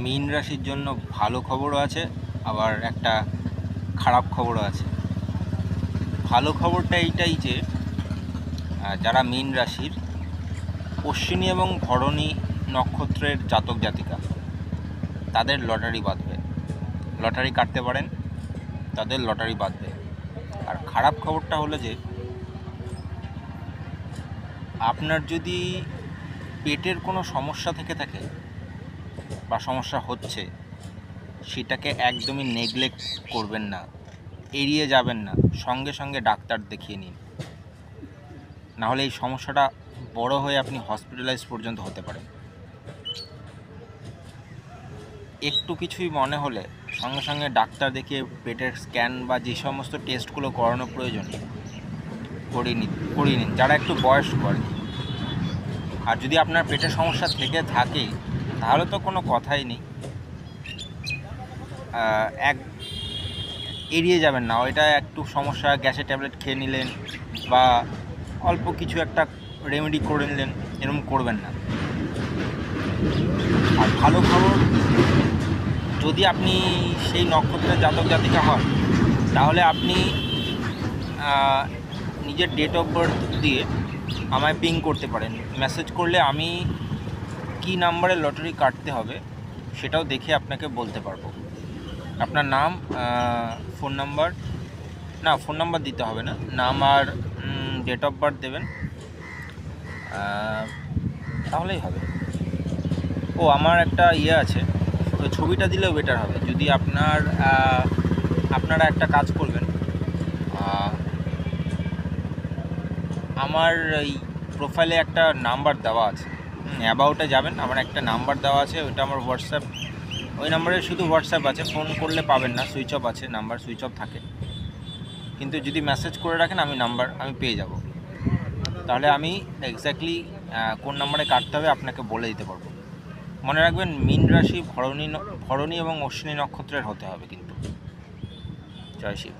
মীন রাশির জন্য ভালো খবরও আছে, আবার একটা খারাপ খবরও আছে। ভালো খবরটা এইটাই যে যারা মীন রাশির অশ্বিনী এবং ভরণী নক্ষত্রের জাতক জাতিকা, তাদের লটারি বাঁধবে। লটারি কাটতে পারেন, তাদের লটারি বাঁধবে। আর খারাপ খবরটা হলো যে আপনার যদি পেটের কোনো সমস্যা থেকে থাকে বা সমস্যা হচ্ছে, সেটাকে একদমই নেগলেক্ট করবেন না, এড়িয়ে যাবেন না, সঙ্গে সঙ্গে ডাক্তার দেখিয়ে নিন। নাহলে এই সমস্যাটা বড় হয়ে আপনি হসপিটালাইজ পর্যন্ত হতে পারেন। একটু কিছুই মনে হলে সঙ্গে সঙ্গে ডাক্তার দেখিয়ে পেটের স্ক্যান বা যে সমস্ত টেস্টগুলো করানো প্রয়োজন করিয়ে নিন, যারা একটু বয়স্ক আর কি। আর যদি আপনার পেটের সমস্যা থেকে থাকে তাহলে তো কোনো কথাই নেই, এক এড়িয়ে যাবেন না। ওইটা একটু সমস্যা, গ্যাসের ট্যাবলেট খেয়ে নিলেন বা অল্প কিছু একটা রেমেডি করে নিলেন, এরকম করবেন না। আর ভালো খবর, যদি আপনি সেই নক্ষত্রের জাতক জাতিকা হন, তাহলে আপনি নিজের ডেট অফ বার্থ দিয়ে আমায় পিং করতে পারেন। মেসেজ করলে আমি কি নাম্বারে লটারি কাটতে হবে সেটাও দেখে আপনাকে বলতে পারবো। আপনার নাম, ফোন নাম্বার, না ফোন নাম্বার দিতে হবে না, নাম আর ডেট অফ বার্থ দেবেন, তাহলেই হবে। ও আমার একটা আছে, ছবিটা দিলেও বেটার হবে। যদি আপনারা একটা কাজ করবেন, আমার এই প্রোফাইলে একটা নাম্বার দেওয়া আছে, অ্যাবাউটে যাবেন, আমার একটা নাম্বার দেওয়া আছে, ওইটা আমার হোয়াটসঅ্যাপ, ওই নাম্বারে শুধু হোয়াটসঅ্যাপ আছে, ফোন করলে পাবেন না, সুইচ অফ আছে, নাম্বার সুইচ অফ থাকে। কিন্তু যদি মেসেজ করে রাখেন আমি পেয়ে যাব। তাহলে আমি এক্স্যাক্টলি কোন নাম্বারে কাটতে হবে আপনাকে বলে দিতে পারবো। মনে রাখবেন, মীন রাশি ভরণী এবং অশ্বিনী নক্ষত্রের হতে হবে কিন্তু। জয় শিব।